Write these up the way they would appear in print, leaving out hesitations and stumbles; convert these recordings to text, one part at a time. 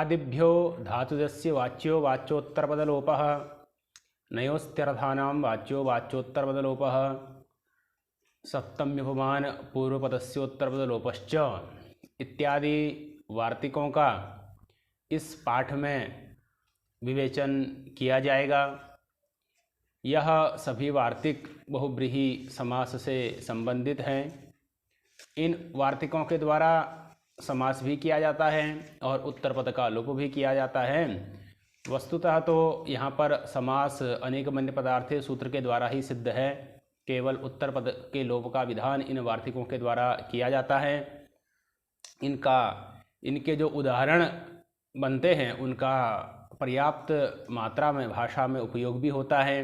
प्रादिभ्यो धातुजस्य वाच्यो वाच्योत्तरपदलोपः नयोस्त्यर्थानां वाच्यो वाच्योत्तरपदलोपः सप्तम्युपमान पूर्वपदस्योत्तरपदलोपश्च इत्यादि वार्तिकों का इस पाठ में विवेचन किया जाएगा। यह सभी वार्तिक बहुब्रीहि समास से संबंधित हैं। इन वार्तिकों के द्वारा समास भी किया जाता है और उत्तरपद का लोप भी किया जाता है। वस्तुतः तो यहाँ पर समास अनेक मन्य पदार्थे सूत्र के द्वारा ही सिद्ध है। केवल उत्तरपद के लोप का विधान इन वार्तिकों के द्वारा किया जाता है। इनके जो उदाहरण बनते हैं उनका पर्याप्त मात्रा में भाषा में उपयोग भी होता है।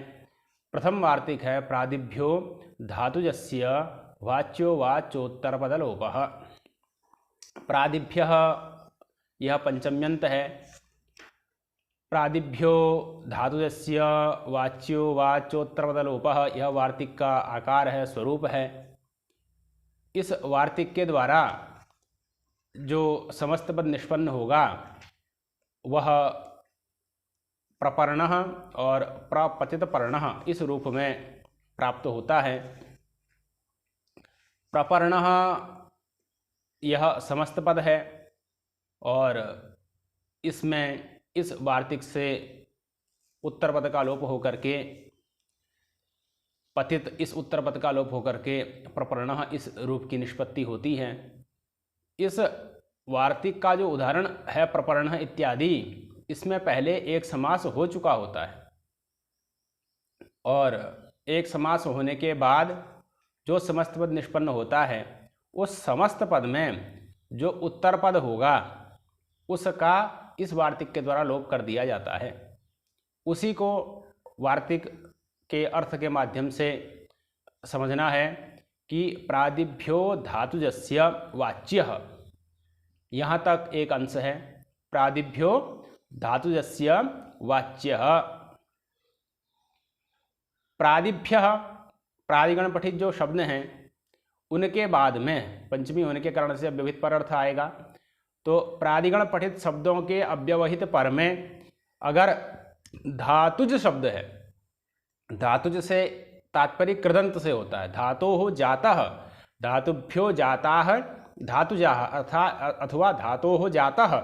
प्रथम वार्तिक है प्रादिभ्यो धातुजस्य वाच्यो वाच्योत्तरपदलोपः। प्रादिभ्यः यह पंचम्यंत है। प्रादिभ्यो धातुजस्य वाच्यो वाच्योत्तरपदलोपः यह वार्तिक का आकार है, स्वरूप है। इस वार्तिक के द्वारा जो समस्त पद निष्पन्न होगा वह प्रपर्णः और प्रपतितपर्णः इस रूप में प्राप्त होता है। प्रपर्णः यह समस्त पद है और इसमें इस वार्तिक से उत्तर पद का लोप होकर के पतित इस उत्तर पद का लोप होकर के प्रपर्णः इस रूप की निष्पत्ति होती है। इस वार्तिक का जो उदाहरण है प्रपर्णः इत्यादि, इसमें पहले एक समास हो चुका होता है और एक समास होने के बाद जो समस्त पद निष्पन्न होता है उस समस्त पद में जो उत्तर पद होगा उसका इस वार्तिक के द्वारा लोप कर दिया जाता है। उसी को वार्तिक के अर्थ के माध्यम से समझना है कि प्रादिभ्यो धातुजस्य वाच्यः, यहाँ तक एक अंश है। प्रादिभ्यो धातुजस्य वाच्यः। प्रादिभ्यः प्रादिगण पठित जो शब्द हैं उनके बाद में पंचमी होने के कारण से अव्यवहित पर अर्थ आएगा। तो प्रादिगण पठित शब्दों के अव्यवहित पर में अगर धातुज शब्द है, धातुज से तात्पर्य कृदंत से होता है। धातोः जातः, धातुभ्यो जाताः धातुजाः अथवा धातोः जातः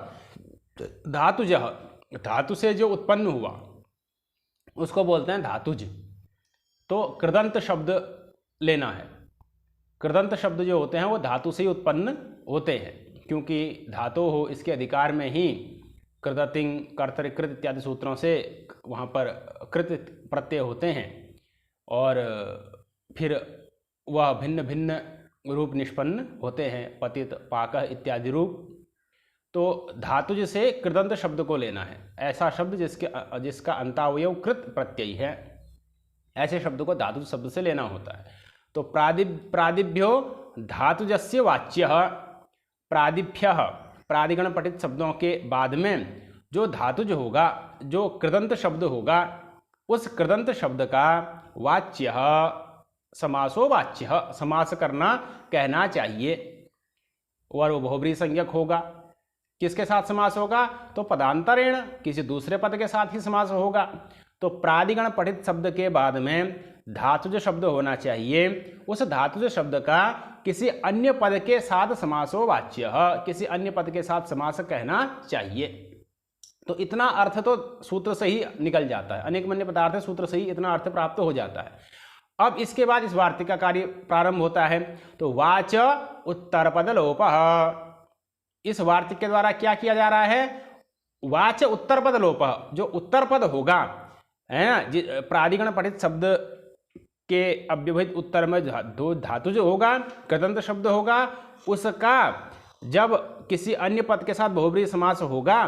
धातुजः, धातु से जो उत्पन्न हुआ उसको बोलते हैं धातुज। तो कृदंत शब्द लेना है। कृदंत शब्द जो होते हैं वो धातु से ही उत्पन्न होते हैं, क्योंकि धातु हो इसके अधिकार में ही कृदतिंग कर्तरिकृत इत्यादि सूत्रों से वहाँ पर कृत प्रत्यय होते हैं और फिर वह भिन्न भिन्न रूप निष्पन्न होते हैं, पतित पाकः इत्यादि रूप। तो धातुज से कृदंत शब्द को लेना है। ऐसा शब्द जिसका अंतावयव कृत प्रत्यय है, ऐसे शब्द को धातुज शब्द से लेना होता है। तो प्रादिभ्यो धातुजस्य वाच्यः। प्रादिभ्यः प्रादिगण पठित शब्दों के बाद में जो धातुज होगा, जो कृदंत शब्द होगा, उस कृदंत शब्द का वाच्यः समासो वाच्यः, समास करना कहना चाहिए और वो बहुब्रीहि संज्ञक होगा। किसके साथ समास होगा? तो पदांतरेण, किसी दूसरे पद के साथ ही समास होगा। तो प्रादिगण पठित शब्द के बाद में धातुज शब्द होना चाहिए। उस धातुज शब्द का किसी अन्य पद के साथ समासो वाच्यः, किसी अन्य पद के साथ समास कहना चाहिए। तो इतना अर्थ तो सूत्र से ही निकल जाता है। अनेक मन्य पदार्थ सूत्र से ही इतना अर्थ प्राप्त हो जाता है। अब इसके बाद इस वार्तिक का कार्य प्रारंभ होता है। तो वाच उत्तरपद लोपः। इस वार्तिक के द्वारा क्या किया जा रहा है? वाच उत्तरपद लोपः। जो उत्तरपद होगा है ना, प्रादिगण पठित शब्द के अव्यवहित उत्तर में दो धातु जो होगा, कृदंत शब्द होगा, उसका जब किसी अन्य पद के साथ बहुब्रीहि समास होगा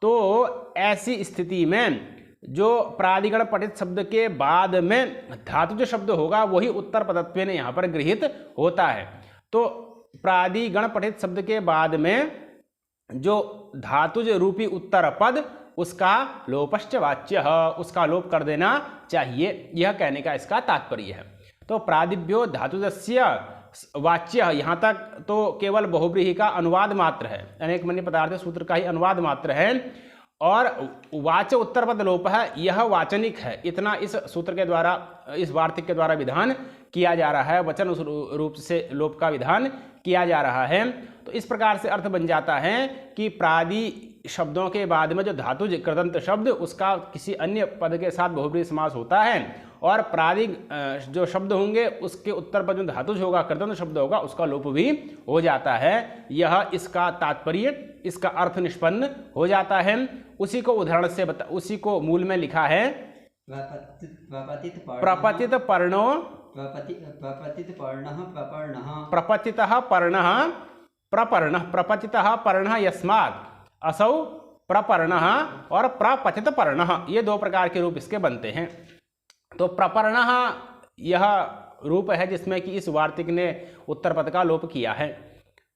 तो ऐसी स्थिति में जो प्रादिगण पठित शब्द के बाद में धातुज शब्द होगा वही उत्तर पदत्वेन यहाँ पर गृहीत होता है। तो प्रादिगण पठित शब्द के बाद में जो धातुज रूपी उत्तर पद, उसका लोपश्च वाच्यः, उसका लोप कर देना चाहिए। यह कहने का इसका तात्पर्य है। तो प्रादिभ्यो धातुजस्य वाच्य, यहाँ तक तो केवल बहुव्रीहि का अनुवाद मात्र है, अनेक मन्य पदार्थ सूत्र का ही अनुवाद मात्र है। और वाच उत्तर पद लोप है, यह वाचनिक है, इतना इस सूत्र के द्वारा, इस वार्तिक के द्वारा विधान किया जा रहा है, वचन उस रूप से लोप का विधान किया जा रहा है। तो इस प्रकार से अर्थ बन जाता है कि प्रादि शब्दों के बाद में जो धातुज कृदंत शब्द, उसका किसी अन्य पद के साथ बहुब्रीहि समास होता है, और प्रादि जो शब्द होंगे उसके उत्तर पद में धातुज होगा, कृदंत शब्द होगा, उसका लोप भी हो जाता है। यह इसका तात्पर्य, इसका अर्थ निष्पन्न हो जाता है। उसी को उदाहरण से उसी को मूल में लिखा है, प्रपतित पर्णो प्रपतितः पर्णः प्रपर्णः, प्रपतितः पर्णः यस्मात् असौ प्रपर्णः और प्रपतित पर्णः, ये दो प्रकार के रूप इसके बनते हैं। तो प्रपर्णः यह रूप है जिसमें कि इस वार्तिक ने उत्तर पद का लोप किया है।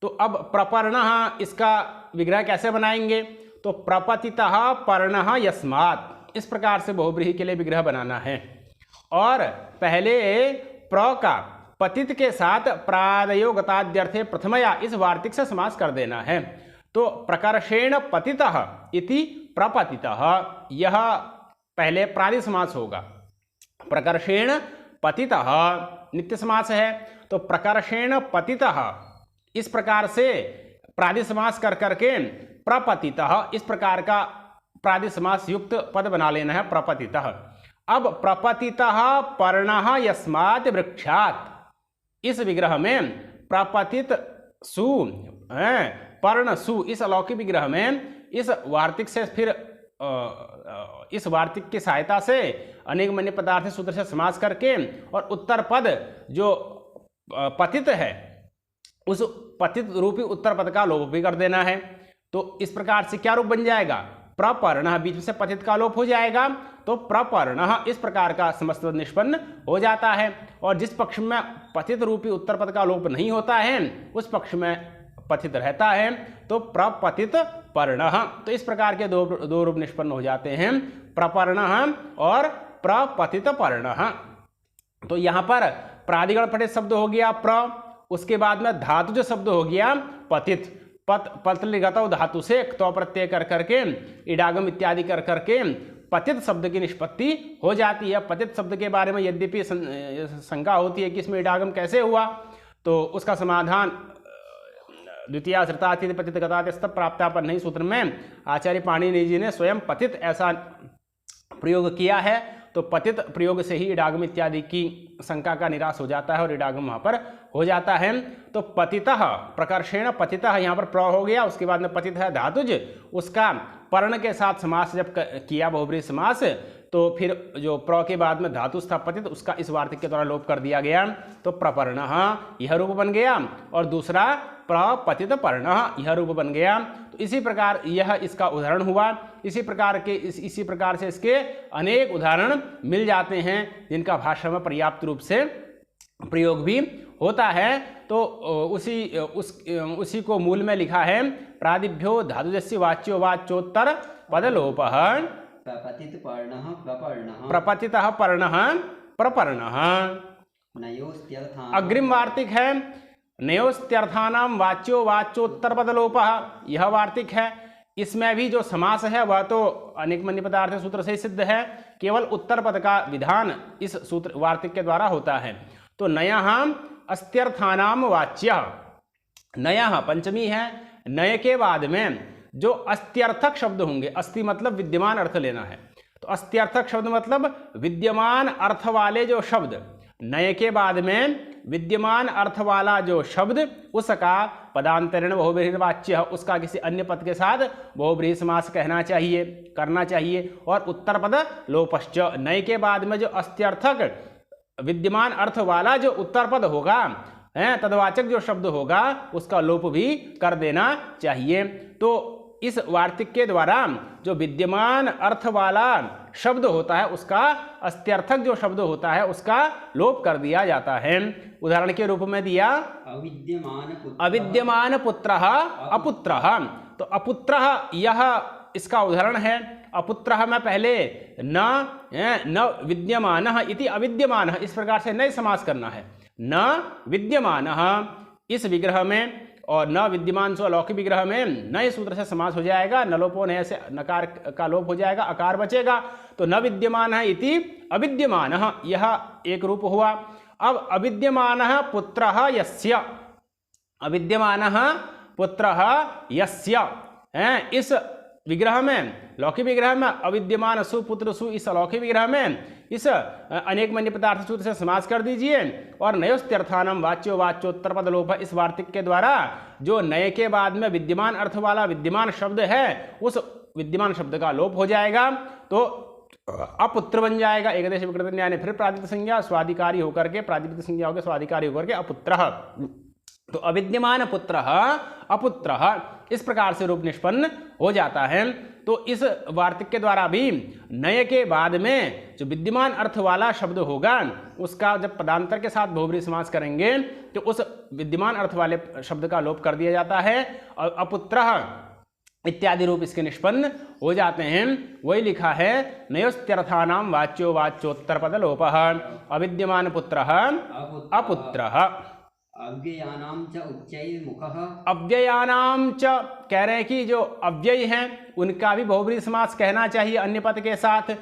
तो अब प्रपर्णः, इसका विग्रह कैसे बनाएंगे? तो प्रपतितः पर्णः यस्मात्, इस प्रकार से बहुव्रीहि के लिए विग्रह बनाना है। और पहले प्र का पतित के साथ प्रादयो गताद्यर्थे प्रथमया इस वार्तिक से समास कर देना है। तो प्रकर्षेण पतितः इति प्रपतितः, यह पहले प्रादि समास होगा। प्रकर्षेण पतितः नित्य समास है, तो प्रकर्षेण पतितः इस प्रकार से प्रादि समास कर करके प्रपतितः, इस प्रकार का प्रादि समास युक्त पद बना लेना है, प्रपतितः। अब प्रपतितः पर्णः यस्मात् वृक्षात्, इस विग्रह में प्रपतित सु पर्ण सु, इस अलौकिक विग्रह में इस वार्तिक से फिर इस वार्तिक की सहायता से अनेक मन्य पदार्थ सूत्र से समास करके और उत्तर पद जो पतित है उस पतित रूपी उत्तर पद का लोप भी कर देना है। तो इस प्रकार से क्या रूप बन जाएगा? प्रपर्णः, बीच में से पतित का लोप हो जाएगा, तो प्रपर्णः इस प्रकार का समस्त निष्पन्न हो जाता है। और जिस पक्ष में पतित रूपी उत्तर पद का लोप नहीं होता है उस पक्ष में पतित रहता है, तो प्रपतित पर्णः। तो इस प्रकार के दो रूप निष्पन्न हो जाते हैं, प्रपर्णः और प्रपतित पर्णः। तो यहाँ पर प्रादिगण पठित शब्द हो गया प्र, उसके बाद में धातु जो शब्द हो गया पतित, पतलिगतौ धातु से क्तौ प्रत्यय कर करके इडागम इत्यादि कर करके पतित शब्द की निष्पत्ति हो जाती है। पतित शब्द के बारे में यद्यपि शंका होती है कि इसमें इडागम कैसे हुआ, तो उसका समाधान द्वितीया श्रुताति पतित गतास्तव प्राप्तापन नहीं सूत्र में आचार्य पाणिनि जी ने स्वयं पतित ऐसा प्रयोग किया है। तो पतित प्रयोग से ही इडागम इत्यादि की शंका का निराश हो जाता है और इडागम वहाँ पर हो जाता है। तो पतितः, प्रकर्षेण पतितः, यहाँ पर प्र हो गया, उसके बाद में पतित है धातुज, उसका पर्ण के साथ समास जब किया बहुब्रीहि समास, तो फिर जो प्र के बाद में धातु था पतित, उसका इस वार्तिक के द्वारा लोप कर दिया गया, तो प्रपर्णः यह रूप बन गया और दूसरा प्रपतित पर्णः यह रूप बन गया। तो इसी प्रकार यह इसका उदाहरण हुआ। इसी प्रकार से इसके अनेक उदाहरण मिल जाते हैं जिनका भाषा में पर्याप्त रूप से प्रयोग भी होता है। तो उसी को मूल में लिखा है, प्रादिभ्यो धातुजस्य वाच्यो वाच्योत्तर पदलोपः प्रपतितः पर्णः प्रपर्णः। अग्रिम वार्तिक है नयोस्त्यर्थानाम वाच्यो वाच्योत्तर पदलोपः, यह वार्तिक है। इसमें भी जो समास है वह तो अनेक मन्य पदार्थ सूत्र से सिद्ध है, केवल उत्तर पद का विधान इस सूत्र वार्तिक के द्वारा होता है। तो नयः अस्त्यर्थानाम वाच्य, नयः पंचमी है, नय के बाद में जो अस्त्यर्थक शब्द होंगे, अस्ति मतलब विद्यमान अर्थ लेना है, तो अस्त्यर्थक शब्द मतलब विद्यमान अर्थ वाले जो शब्द, नय के बाद में विद्यमान अर्थ वाला जो शब्द, उसका पदांतरण बहुब्रीहि वाच्य, उसका किसी अन्य पद के साथ बहुब्रीहि समास कहना चाहिए, करना चाहिए। और उत्तर पद लोपश्च, नय के बाद में जो अस्त्यर्थक विद्यमान अर्थ वाला जो उत्तर पद होगा, तदवाचक जो शब्द होगा, उसका लोप भी कर देना चाहिए। तो इस वार्तिक के द्वारा जो विद्यमान अर्थ वाला शब्द होता है उसका अस्त्यर्थक जो शब्द होता है उसका लोप कर दिया जाता है। उदाहरण के रूप में दिया अविद्यमान पुत्रः अपुत्रः, तो अपुत्रः यह इसका उदाहरण है। अपुत्रः में पहले न विद्यमानः इति अविद्यमानः, इस प्रकार से नए समास करना है। न विद्यमानः, इस विग्रह में, और न विद्यमान सो अलौकिक विग्रह में नए सूत्र से समास हो जाएगा, नलोपो नए से नकार का लोप हो जाएगा, अकार बचेगा, तो न विद्यमान है इति अविद्यमान, यह एक रूप हुआ। अब अविद्यमान पुत्रः यस्य, अविद्यमान पुत्रः यस्य, इस विग्रह में, लौकिक विग्रह में अविद्यमान सुपुत्र सु, इस अलौकिक विग्रह में इस अनेक मन्य पदार्थ सूत्र से समास कर दीजिए, और नयोस्त्यर्थानम वाच्यो वाच्योत्तर पद लोप, इस वार्तिक के द्वारा जो नए के बाद में विद्यमान अर्थ वाला विद्यमान शब्द है, उस विद्यमान शब्द का लोप हो जाएगा, तो अपुत्र बन जाएगा। एकदेश विकृत न्याय ने फिर प्रादित संज्ञा स्वाधिकारी होकर के, प्रादित संज्ञा होकर स्वाधिकारी होकर के अपुत्रः, तो अविद्यमान पुत्रः अपुत्रः, इस प्रकार से रूप निष्पन्न हो जाता है। तो इस वार्तिक के द्वारा भी नए के बाद में जो विद्यमान अर्थ वाला शब्द होगा, उसका जब पदांतर के साथ बहुब्रीहि समास करेंगे तो उस विद्यमान अर्थ वाले शब्द का लोप कर दिया जाता है, और अपुत्रः इत्यादि रूप इसके निष्पन्न हो जाते हैं। वही लिखा है नयोस्त्यर्थानाम वाच्यो वाच्योत्तर पद लोपः, अविद्यमान पुत्रः अपुत्रः। अव्ययानाम च उच्चैर्मुखः, अव्ययानाम च कह रहे हैं कि जो अव्यय हैं उनका भी बहुब्रीहि समास कहना चाहिए अन्य पद के साथ।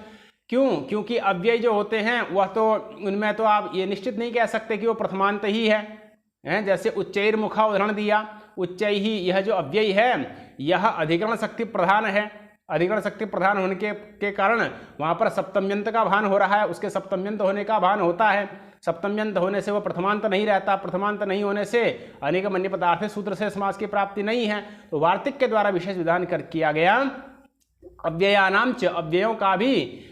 क्यों? क्योंकि अव्यय जो होते हैं वह तो उनमें तो आप ये निश्चित नहीं कह सकते कि वो प्रथमांत ही है। जैसे उच्चैर्मुखा उदाहरण दिया, उच्चै ही, यह जो अव्यय है यह अधिकरण शक्ति प्रधान है, अधिकरण शक्ति प्रधान होने के कारण वहाँ पर सप्तम्यंत का भान हो रहा है, उसके सप्तम्यंत होने का भान होता है। सप्तम्यंत होने से वह प्रथमांत नहीं रहता, प्रथमांत नहीं होने से अनेक मन्य पदार्थ सूत्र से समास की प्राप्ति नहीं है। तो वार्तिक के द्वारा विशेष विधान किया गया। अव्ययानाम च, अव्ययों का भी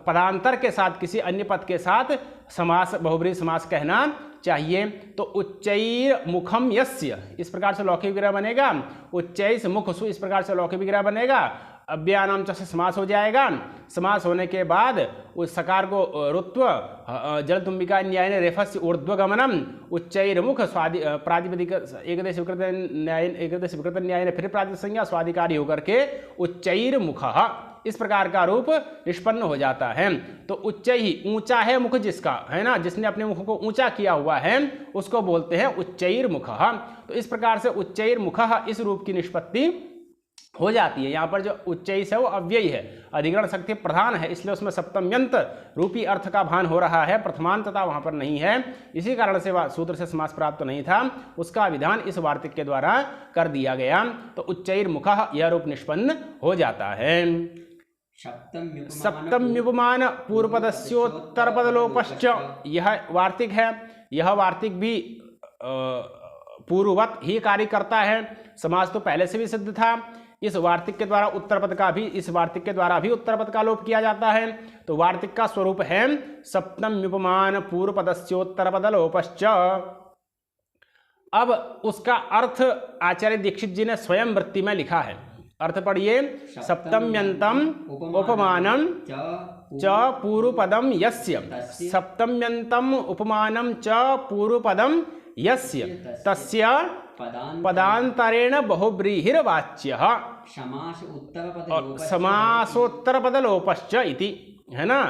पदांतर के साथ किसी अन्य पद के साथ समास, बहुब्रीहि समास कहना चाहिए। तो उच्चैर मुखम यस्य, इस प्रकार से लौकिक विग्रह बनेगा। उच्चैस मुख सु, इस प्रकार से लौकिक विग्रह बनेगा। अव्ययानाम च से समास हो जाएगा। समास होने के बाद उस सकार को रुत्व जलतुंबिका न्याय ने रेफस्य ऊर्ध्वगमनम उच्चैर्मुख स्वादि प्रातिपदिक एकदेश विकृत न्याय ने फिर प्रातिपदिक संज्ञा स्वाधिकारी होकर के उच्चैर्मुखः, इस प्रकार का रूप निष्पन्न हो जाता है। तो उच्च ही, ऊंचा है मुख जिसका, है ना, जिसने अपने मुख को ऊंचा किया हुआ है उसको बोलते हैं उच्चैर्मुखः। तो इस प्रकार से उच्चैर्मुखः इस रूप की निष्पत्ति हो जाती है। यहाँ पर जो उच्चैस है वो अव्यय है, अधिकरण शक्ति प्रधान है, इसलिए उसमें सप्तम्यंत रूपी अर्थ का भान हो रहा है, प्रथमांतता वहाँ पर नहीं है। इसी कारण से सूत्र से समास प्राप्त नहीं था, उसका विधान इस वार्तिक के द्वारा कर दिया गया। तो उच्चैर्मुखः यह रूप निष्पन्न हो जाता है। सप्तम्युपमान पूर्वपदस्योत्तर पदलोपश्च, यह वार्तिक है। यह वार्तिक भी पूर्ववत ही कार्य करता है। समास तो पहले से भी सिद्ध था। इस वार्तिक के द्वारा उत्तर पद का भी, इस वार्तिक के द्वारा भी उत्तर पद का लोप किया जाता है। तो वार्तिक का स्वरूप है सप्तम्युपमान पूर्वपदस्योत्तर पदलोपश्च। अब उसका अर्थ आचार्य दीक्षित जी ने स्वयं वृत्ति में लिखा है। अर्थ पढ़िए, सप्तम्यंतम उपमानम च पूर्वपदम यस्य, सप्तम्यंतम उपमानम च पूर्वपदम यस्य तस्य पदांतरेण बहुब्रीहिर्वाच्यः समासोत्तर पदलोपश्च इति, है ना,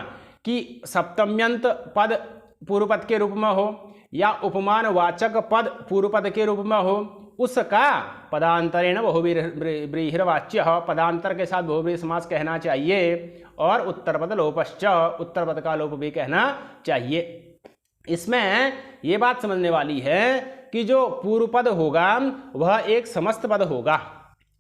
कि सप्तम्यंत पद पूर्व पद के रूप में हो या उपमान वाचक पद पूर्व पद के रूप में हो, उसका पदांतरेण बहुब्रीहिर्वाच्यः, पदांतर के साथ बहुब्रीहि समास कहना चाहिए। और उत्तर पद लोपश्च, उत्तर पद का लोप भी कहना चाहिए। इसमें ये बात समझने वाली है कि जो पूर्व पद होगा वह एक समस्त पद होगा।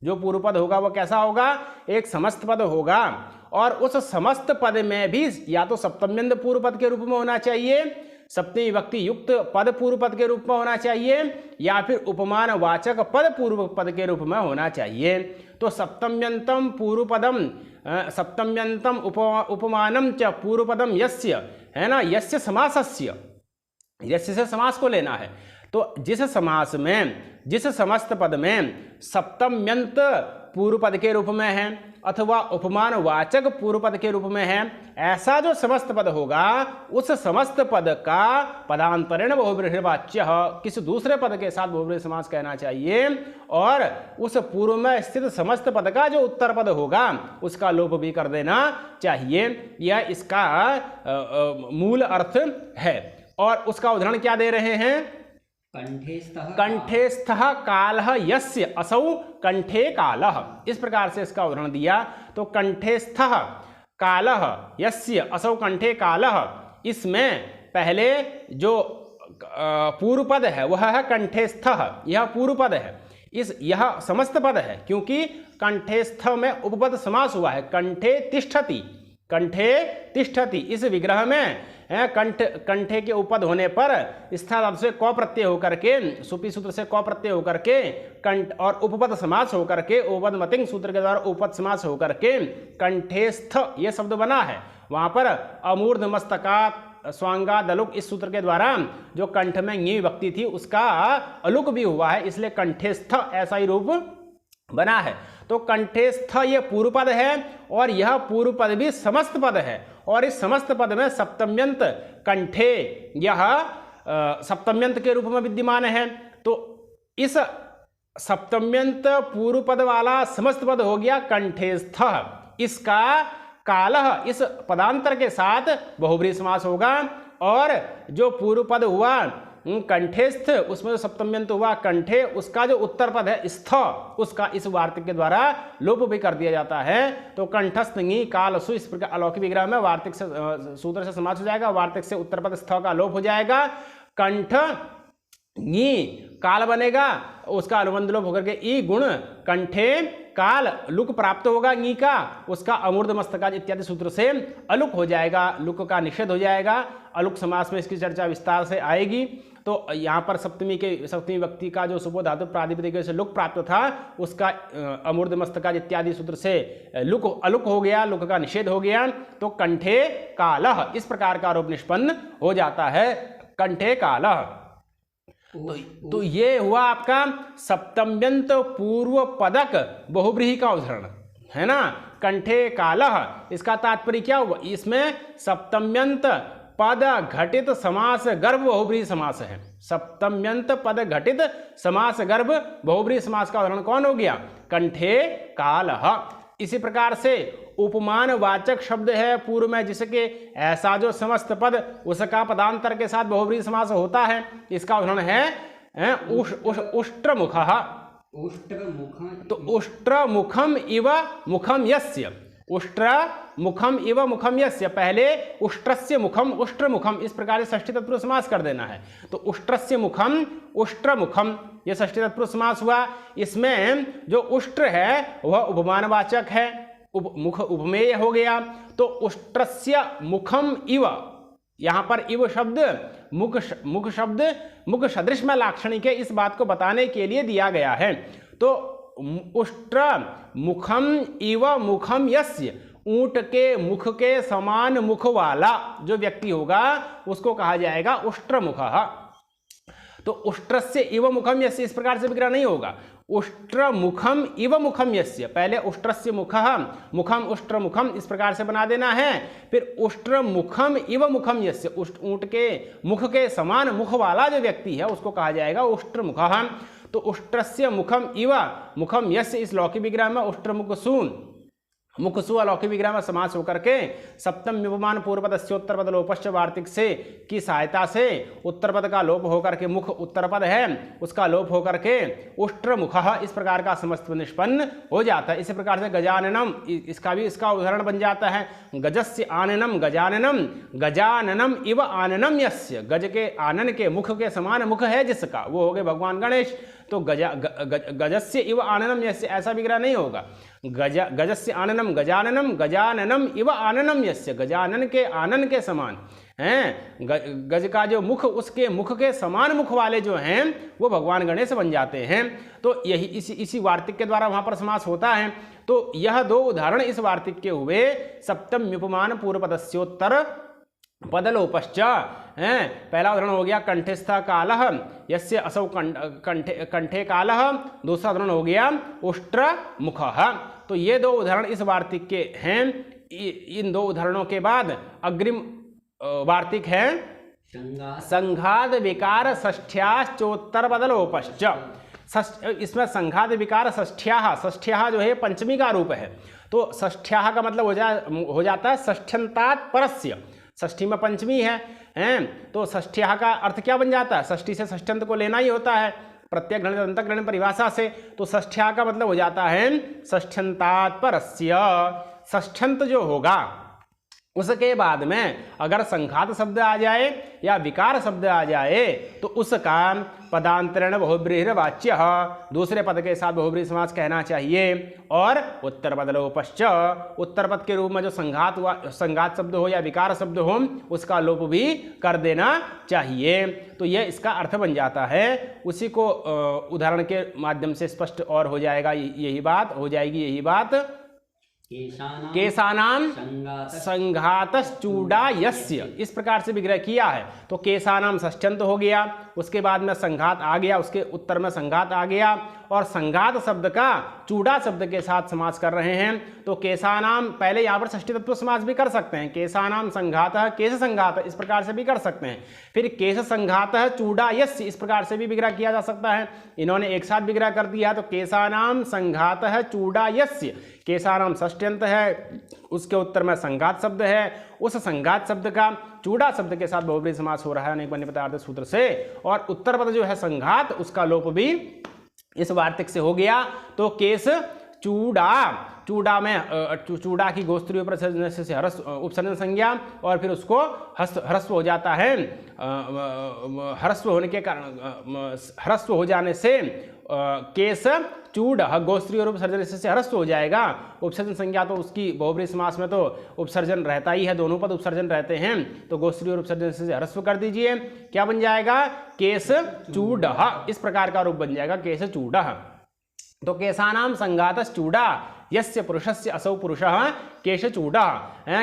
जो पूर्व पद होगा वह कैसा होगा? एक समस्त पद होगा। और उस समस्त पद में भी या तो सप्तम्यंत पूर्व पद के रूप में होना चाहिए, सप्तमी विभक्ति युक्त पद पूर्व पद के रूप में होना चाहिए, या फिर उपमान वाचक पद पूर्व पद के रूप में होना चाहिए। तो सप्तम्यंतम पूर्व पदम, सप्तम्यंतम उपमानम च पूर्व पदम यस्य, है ना, यस्य समासस्य, यस्य से समास को लेना है। तो जिस समास में, जिस समस्त पद में सप्तम्यंत पूर्व पद के रूप में है अथवा उपमान वाचक पूर्व पद के रूप में है, ऐसा जो समस्त पद होगा उस समस्त पद का पदांतरेण बहुब्रीहिर्वाच्यः, किसी दूसरे पद के साथ बहुब्रीहि समास कहना चाहिए। और उस पूर्व में स्थित समस्त पद का जो उत्तर पद होगा उसका लोप भी कर देना चाहिए। यह इसका मूल अर्थ है। और उसका उदाहरण क्या दे रहे हैं? कंठेस्थः कालः यस्य असौ कंठे कालः, इस प्रकार से इसका उदाहरण दिया। तो कंठेस्थः कालः यस्य असौ कंठे कालः, इसमें पहले जो पूर्व पद है वह है कंठेस्थः, यह पूर्व पद है। यह समस्त पद है क्योंकि कंठेस्थ में उपपद समास हुआ है। कंठे तिष्ठति, कंठे तिष्ठति, इस विग्रह में कंठे के उपपद होने पर स्था धातु से क प्रत्यय होकर के, सुपी सूत्र से क प्रत्यय होकर के, कंठ और उपपद समास होकर के, उपपद मतिंग सूत्र के द्वारा उपपद समास होकर के कंठेस्थ यह शब्द बना है। वहां पर अमूर्ध मस्तकात स्वांगाद अलुक, इस सूत्र के द्वारा जो कंठ में ञ विभक्ति थी उसका अलुक भी हुआ है, इसलिए कंठेस्थ ऐसा ही रूप बना है। तो कंठेस्थ ये पूर्व पद है और यह पूर्व पद भी समस्त पद है, और इस समस्त पद में सप्तम्यंत कंठे यह सप्तम्यंत के रूप में विद्यमान है। तो इस सप्तम्यंत पूर्व पद वाला समस्त पद हो गया कंठेस्थ। इसका कालः इस पदांतर के साथ बहुब्रीहि समास होगा, और जो पूर्व पद हुआ कंठेस्थ उसमें जो सप्तम्यंत हुआ कंठे, उसका जो उत्तर पद है स्थ, उसका इस वार्तिक के द्वारा लोप भी कर दिया जाता है। तो कंठस्थ ङी काल सु, इस प्रकार अलौकिक विग्रह में वार्तिक से सूत्र से समास हो जाएगा, वार्तिक से उत्तर पद स्थ का लोप हो जाएगा, कंठ ङी काल बनेगा, उसका अनुबंध लोप होकर के ई गुण कंठे काल लुक प्राप्त होगा ङी का, उसका अमूर्ध मस्तकाज इत्यादि सूत्र से अलुक हो जाएगा, लुक का निषेध हो जाएगा। अलुक समास में इसकी चर्चा विस्तार से आएगी। तो यहाँ पर सप्तमी व्यक्ति का जो सुबो धातु प्रातिपदिक से लुक प्राप्त था उसका अमूर्ध मस्तकाज इत्यादि सूत्र से लुक अलुक हो गया, लुक का निषेध हो गया। तो कंठे कालः इस प्रकार का रूप निष्पन्न हो जाता है, कंठे कालः। तो ये हुआ आपका सप्तम्यंत पूर्व पदक बहुब्रीहि का उदाहरण है ना, कंठे कालः। इसका तात्पर्य क्या हुआ? इसमें सप्तम्यंत पद घटित समास गर्भ बहुब्रीहि समास है। सप्तम्यंत पद घटित समास गर्भ बहुब्रीहि समास का उदाहरण कौन हो गया? कंठे कालः। इसी प्रकार से उपमान वाचक शब्द है पूर्व में जिसके ऐसा जो समस्त पद उसका पदांतर के साथ बहुब्रीहि समास होता है, इसका उदाहरण है उष्ट्रमुखः। तो उष्ट्रमुखम इव मुखम यस्य, उष्ट्र मुखम इव मुखम यस्य, पहले उष्ट्रस्य मुखम उष्ट्रमुखम, इस प्रकार से षष्ठी तत्पुरुष समास कर देना है। तो उष्ट्रस्य मुखम उष्ट्रमुखम यह षष्ठी तत्पुरुष समास हुआ। इसमें जो उष्ट्र है वह उपमानवाचक है, मुख उपमेय हो गया। तो उष्ट्रस्य मुखम इव, यहाँ पर इव शब्द मुख शब्द मुख सदृश में लाक्षणिक है, इस बात को बताने के लिए दिया गया है। तो उष्ट्र मुखम इव मुखम यस्य, ऊंट के मुख के समान मुख वाला जो व्यक्ति होगा उसको कहा जाएगा उष्ट्रमुखः। तो उष्ट्रस्य इव मुखम यस्य इस प्रकार से विग्रह नहीं होगा, उष्ट्र मुखम इव मुखम यस्य, पहले उष्ट्रस्य मुखः मुखम उष्ट्रमुखम इस प्रकार से बना देना है, फिर उष्ट्र मुखम इव मुखम यस्य, ऊंट के मुख के समान मुख वाला जो व्यक्ति है उसको कहा जाएगा उष्ट्रमुखः। तो उष्ट्रस्य मुखम इव मुखम यस्य इस लौकिक विग्रह में उष्ट्रमुखसु मुखसु अलौकिक विग्रह में समास होकर के सप्तम उपमान पूर्व पद से उत्तर पद लोपश्च वार्तिक से की सहायता से उत्तर पद का लोप होकर के मुख उत्तर पद है उसका लोप होकर के उष्ट्रमुखः इस प्रकार का समस्त निष्पन्न हो जाता है। इसी प्रकार से गजाननम इसका उदाहरण बन जाता है, गजस्य आननम गजाननम, गजाननम इव आननम यस्य, गज के आनन के मुख के समान मुख है जिसका, वो हो गए भगवान गणेश। तो गजस्य इव आननम यस्य ऐसा विग्रह नहीं होगा, गजस्य आननम गजाननम, गजाननम इव आननम यस्य, गजानन के आनन के समान हैं, गज का जो मुख उसके मुख के समान मुख वाले जो हैं वो भगवान गणेश बन जाते हैं। तो यही इसी वार्तिक के द्वारा वहां पर समास होता है। तो यह दो उदाहरण इस वार्तिक के हुए, सप्तम उपमान पूर्व पदस्योत्तर पदलोपश्च हैं। पहला उदाहरण हो गया कंठस्थ कालः यस्य असौ कंठे कालः, दूसरा उदाहरण हो गया उष्ट्रमुखः। तो ये दो उदाहरण इस वार्तिक के हैं। इन दो उदाहरणों के बाद अग्रिम वार्तिक है संघात विकार षष्ठ्याश्चोत्तर पदलोपश्च। इसमें संघात विकार षष्ठ्याः जो है पंचमी का रूप है। तो षष्ठ्याः का मतलब हो जाता है षष्ठ्यंतात् परस्य, षष्ठी में पंचमी है, हैं, तो षष्ठ्या का अर्थ क्या बन जाता है, षष्ठी से षष्ठ्यंत को लेना ही होता है प्रत्येक गणित अंतःगणित परिभाषा से। तो षष्ठ्या का मतलब हो जाता है षष्ठ्यंतात परस्य, षष्ठ्यंत जो होगा उसके बाद में अगर संघात शब्द आ जाए या विकार शब्द आ जाए तो उसका पदांतरण बहुब्रीहिर्वाच्य, दूसरे पद के साथ बहुब्रीहि समास कहना चाहिए। और उत्तर पद लोपश्च, उत्तर पद के रूप में जो संघात शब्द हो या विकार शब्द हो उसका लोप भी कर देना चाहिए। तो यह इसका अर्थ बन जाता है। उसी को उदाहरण के माध्यम से स्पष्ट और हो जाएगा, यही बात हो जाएगी, यही बात। केशानाम संघातश्चूडा यस्य, इस प्रकार से विग्रह किया है। तो केशानाम षष्ठ्यंत हो गया, उसके बाद में संघात आ गया, उसके उत्तर में संघात आ गया, और संघात शब्द का चूड़ा शब्द के साथ समास कर रहे हैं। तो केशानाम, पहले यहाँ पर षष्ठी तत्व समास भी कर सकते हैं, केशानाम संघातः केश संघात, इस प्रकार से भी कर सकते हैं। फिर केश संघातः चूड़ा यस्य, इस प्रकार से भी विग्रह किया जा सकता है। इन्होंने एक साथ विग्रह कर दिया। तो केशानाम संघातः चूड़ा यस्य, केशानाम षष्ठ्यंत है, उसके उत्तर में संघात शब्द है, उस संघात शब्द का चूड़ा शब्द के साथ बहुब्रीहि समास हो रहा है अनेक बन्य पदार्थ सूत्र से, और उत्तर पद जो है संघात, उसका लोप भी इस वार्तिक से हो गया। तो केश चूड़ा, चूड़ा में चूड़ा की गोस्त्रीय उपसर्जन से उपसर्जन संज्ञा, और फिर उसको ह्रस्व हो जाता है, ह्रस्व होने के कारण, ह्रस्व हो जाने से केश चूड़ गोस्त्री और उपसर्जन से ह्रस्व हो जाएगा। उपसर्जन संज्ञा तो उसकी बहुब्रीहि समास में तो उपसर्जन रहता ही है, दोनों पद उपसर्जन रहते हैं, तो गोस्त्री और उपसर्जन से ह्रस्व कर दीजिए। क्या बन जाएगा, केश चूड़, इस प्रकार का रूप बन जाएगा केश चूड़। तो केशानाम संघातश्चूड़ा यस्य पुरुषस्य असौ पुरुषः केशचूड़ा,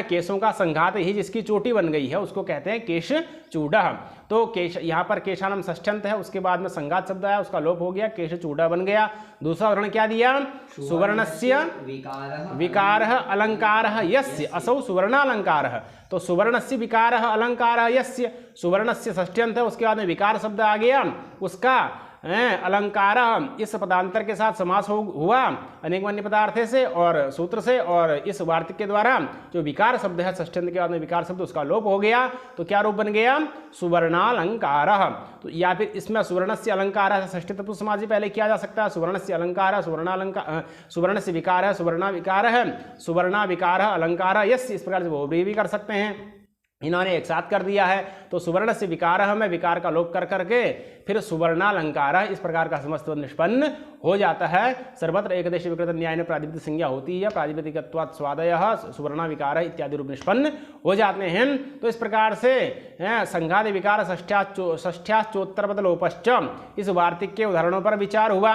केशों का संघात ही जिसकी चोटी बन गई है उसको कहते हैं केशचूड़ा। तो केश, यहाँ पर केशानाम षष्ठ्यंत है, उसके बाद में संघात शब्द आया, उसका लोप हो गया, केशचूड़ा बन गया। दूसरा उदाहरण क्या दिया, सुवर्णस्य विकारः अलंकारः यस्य असौ सुवर्णालंकारः। तो सुवर्णस्य विकारः अलंकारः यस्य, सुवर्णस्य षष्ठ्यंत है, उसके बाद में विकार शब्द आ गया, उसका अलंकार, इस पदांतर के साथ समास हुआ अनेक अन्य पदार्थ से और सूत्र से, और इस वार्तिक के द्वारा जो विकार शब्द है षष्ठ्यंत के बाद में विकार शब्द, उसका लोप हो गया। तो क्या रूप बन गया, सुवर्णालंकार। तो या फिर इसमें सुवर्णस्य अलंकार षष्ठी तत्व समास भी पहले किया जा सकता है, सुवर्णस्य अलंकार, सुवर्णालंकार, सुवर्णस्य विकार है, सुवर्णा विकार है, सुवर्णा विकार अलंकार यस्य, इस प्रकार से बहुब्रीहि भी कर सकते हैं। इन्होंने एक साथ कर दिया है। तो सुवर्ण से विकार में विकार का लोप कर करके फिर सुवर्णालंकार, इस प्रकार का समस्त निष्पन्न हो जाता है। सर्वत्र एकदेश विकृत न्याय में प्राधिपत्य संज्ञा होती है, प्राधिपतिकत्वात् स्वादयः सुवर्णा विकार इत्यादि रूप निष्पन्न हो जाते हैं। तो इस प्रकार से संघात विकार षष्ठ्याश्चोत्तर पद लोपश्च, इस वार्तिक के उदाहरणों पर विचार हुआ।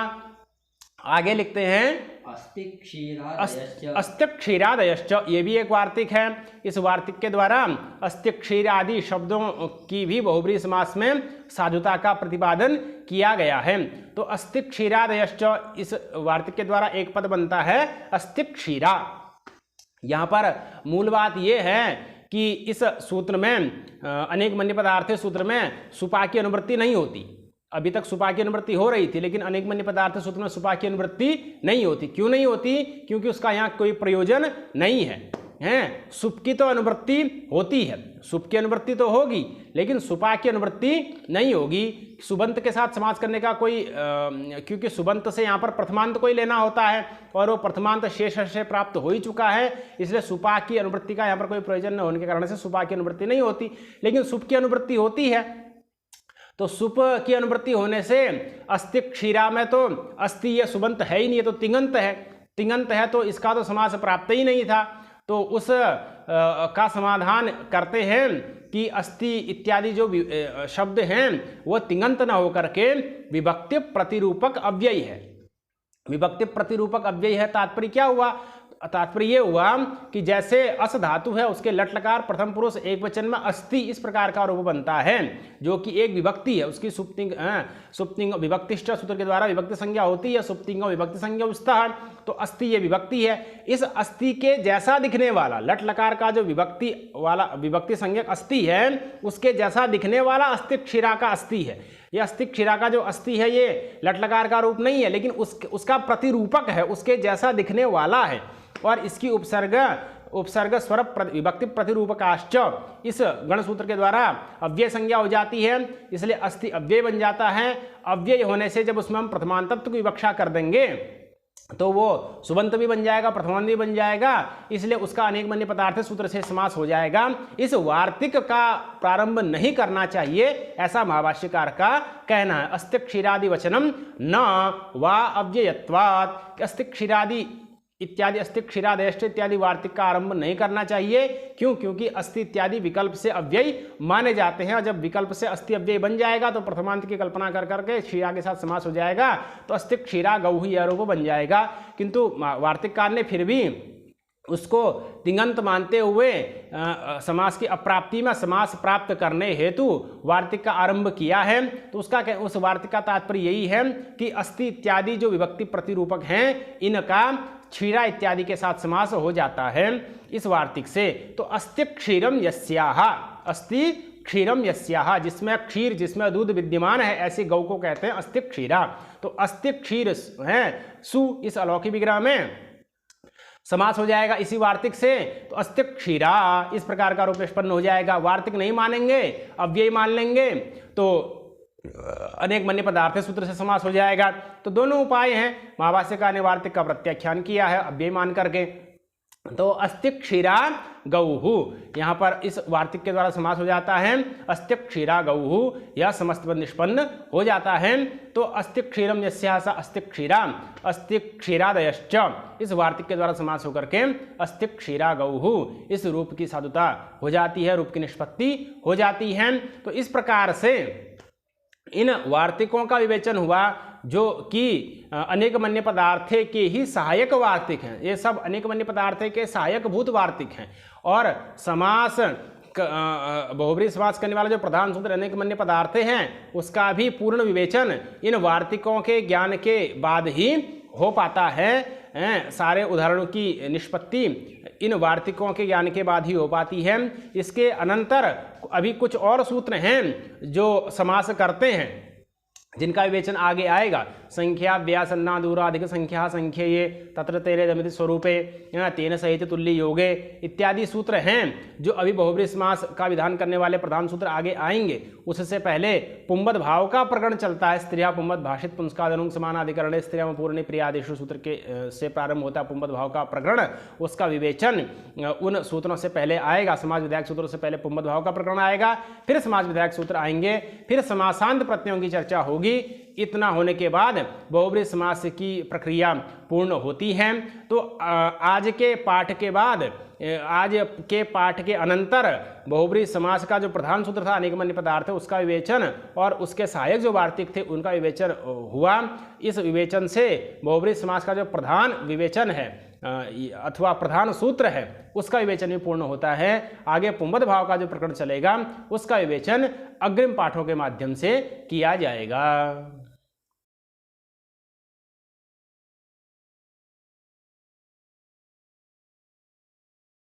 आगे लिखते हैं अस्त्य क्षीरादयश्च, ये भी एक वार्तिक है। इस वार्तिक के द्वारा अस्त्य क्षीर आदि शब्दों की भी बहुब्रीहि समास में साधुता का प्रतिपादन किया गया है। तो अस्त्य क्षीरादयश्च, इस वार्तिक के द्वारा एक पद बनता है अस्त्य क्षीरा। यहाँ पर मूल बात यह है कि इस सूत्र में अनेक मन्य पदार्थ सूत्र में सुपा की अनुवृत्ति नहीं होती। अभी तक सुपा की अनुवृत्ति हो रही थी, लेकिन अनेक मन्य पदार्थ सूत्र में सुपा की अनुवृत्ति नहीं होती। क्यों नहीं होती, क्योंकि उसका यहाँ कोई प्रयोजन नहीं है। सुप की तो अनुवृत्ति होती है, सुप की अनुवृत्ति तो होगी, लेकिन सुपा की अनुवृत्ति नहीं होगी। सुबंत के साथ समास करने का कोई क्योंकि सुबंत से यहाँ पर प्रथमांत कोई लेना होता है, और वो प्रथमांत शेष से प्राप्त हो ही चुका है, इसलिए सुपा की अनुवृत्ति का यहाँ पर कोई प्रयोजन न होने के कारण से सुपा की अनुवृत्ति नहीं होती। लेकिन सुप की अनुवृत्ति होती है। तो सुप की अनुवृत्ति होने से अस्त्य क्षीरा में तो अस्थि ये सुबंत है ही नहीं, तो तिङंत है। तिङंत है तो इसका तो समास प्राप्त ही नहीं था। तो उस का समाधान करते हैं कि अस्थि इत्यादि जो शब्द हैं वो तिङंत न होकर के विभक्ति प्रतिरूपक अव्यय है। विभक्ति प्रतिरूपक अव्यय है। तात्पर्य क्या हुआ, तात्पर्य ये हुआ कि जैसे अस धातु है उसके लट लकार प्रथम पुरुष एक वचन में अस्थि, इस प्रकार का रूप बनता है, जो कि एक विभक्ति है। उसकी सुप्तिंग विभक्तिष्ठ सूत्र के द्वारा विभक्ति संज्ञा होती है, सुप्तिंग विभक्ति संज्ञा उस्तः। तो अस्थि ये विभक्ति है। इस अस्थि के जैसा दिखने वाला लट लकार का जो विभक्ति वाला विभक्ति संज्ञक अस्थि है, उसके जैसा दिखने वाला अस्ति क्षीरा का अस्थि है। यह अस्ति क्षीरा का जो अस्थि है ये लट लकार का रूप नहीं है, लेकिन उसका प्रतिरूपक है, उसके जैसा दिखने वाला है। और इसकी उपसर्ग उपसर्ग स्वर विभक्ति प्रतिरूपकाश्च, इस गण सूत्र के द्वारा अव्यय संज्ञा हो जाती है, इसलिए अस्ति अव्यय बन जाता है। अव्यय होने से जब उसमें हम प्रथमांतत्व की विवक्षा कर देंगे तो वो सुबंत भी बन जाएगा, प्रथमांत भी बन जाएगा, इसलिए उसका अनेक मन्य पदार्थ सूत्र से समास हो जाएगा। इस वार्तिक का प्रारंभ नहीं करना चाहिए, ऐसा महाभाष्यकार का कहना है। अस्ति क्षीरादि वचनम न वा अव्ययत्वात्, अस्ति क्षीरादि इत्यादि, अस्ति क्षीरादेष्ट इत्यादि वार्तिक का आरंभ नहीं करना चाहिए। क्यों? क्योंकि अस्ति इत्यादि विकल्प से अव्यय माने जाते हैं, और जब विकल्प से अस्ति अव्यय बन जाएगा तो प्रथमांत की कल्पना कर करके क्षीरा के साथ समास हो जाएगा, तो अस्ति क्षीरा गौः यह रूप बन जाएगा। किंतु वार्तिककार ने फिर भी उसको तिङंत मानते हुए समास की अप्राप्ति में समास प्राप्त करने हेतु वार्तिक का आरंभ किया है। तो उस वार्तिक का तात्पर्य यही है कि अस्ति इत्यादि जो विभक्ति प्रतिरूपक हैं, इनका क्षीरा इत्यादि के साथ समास हो जाता है इस वार्तिक से। तो अस्ति क्षीरम यस्याः, अस्ति क्षीरम यस्याः, जिसमें क्षीर, जिसमें दूध विद्यमान है, ऐसी गौ को कहते हैं अस्ति क्षीरा। तो अस्ति क्षीर है सु, इस अलौकिक विग्रह में समास हो जाएगा इसी वार्तिक से। तो अस्ति क्षीरा इस प्रकार का रूप निष्पन्न हो जाएगा। वार्तिक नहीं मानेंगे, अव्यय मान लेंगे तो अनेक मन्य पदार्थ सूत्र से समास हो जाएगा। तो दोनों उपाय हैं। महाभाष्यकार ने वार्तिक का प्रत्याख्यान किया है अव्यय मान करके। तो अस्ति क्षीरा गौः, यहाँ पर इस वार्तिक के द्वारा समास हो जाता है अस्ति क्षीरा गौः, यह समस्त पद निष्पन्न हो जाता है। तो अस्ति क्षीरम यस्याः सा अस्ति क्षीरा, अस्ति क्षीरादयश्च, इस वार्तिक के द्वारा समास होकर के अस्ति क्षीरा गौः, इस रूप की साधुता हो जाती है, रूप की निष्पत्ति हो जाती है। तो इस प्रकार से इन वार्तिकों का विवेचन हुआ जो कि अनेक मन्य पदार्थे के ही सहायक वार्तिक हैं। ये सब अनेक मन्य पदार्थे के सहायक भूत वार्तिक हैं। और समास बहुब्रीहि समास करने वाला जो प्रधान सूत्र अनेक मन्य पदार्थे हैं, उसका भी पूर्ण विवेचन इन वार्तिकों के ज्ञान के बाद ही हो पाता है। सारे उदाहरणों की निष्पत्ति इन वार्तिकों के ज्ञान के बाद ही हो पाती है। इसके अनंतर अभी कुछ और सूत्र हैं जो समास करते हैं, जिनका विवेचन आगे आएगा। संख्या व्यासन्ना दूराधिक संख्या संख्येये तत्र तेरे दमिति स्वरूपे तेन सहित तुल्य योगे इत्यादि सूत्र हैं जो अभी बहुब्रीहि समास का विधान करने वाले प्रधान सूत्र आगे आएंगे। उससे पहले पुंबद भाव का प्रकरण चलता है। स्त्रिया पुंबद भाषित पुंस्कादनुंग समानाधिकरणे स्त्रिया पूर्ण प्रियादेशु सूत्र के से प्रारंभ होता है पुंबद भाव का प्रकरण। उसका विवेचन उन सूत्रों से पहले आएगा। समाज विधायक सूत्रों से पहले पुंबद भाव का प्रकरण आएगा, फिर समाज विधायक सूत्र आएंगे, फिर समासांत प्रत्ययों की चर्चा होगी। इतना होने के बाद बहुब्रीहि समास की प्रक्रिया पूर्ण होती है। तो आज के पाठ के बाद, आज के पाठ के अनंतर बहुब्रीहि समास का जो प्रधान सूत्र था अनेक मन्य पदार्थ, उसका विवेचन और उसके सहायक जो वार्तिक थे उनका विवेचन हुआ। इस विवेचन से बहुब्रीहि समास का जो प्रधान विवेचन है अथवा प्रधान सूत्र है, उसका विवेचन भी पूर्ण होता है। आगे पुंबद भाव का जो प्रकरण चलेगा उसका विवेचन अग्रिम पाठों के माध्यम से किया जाएगा।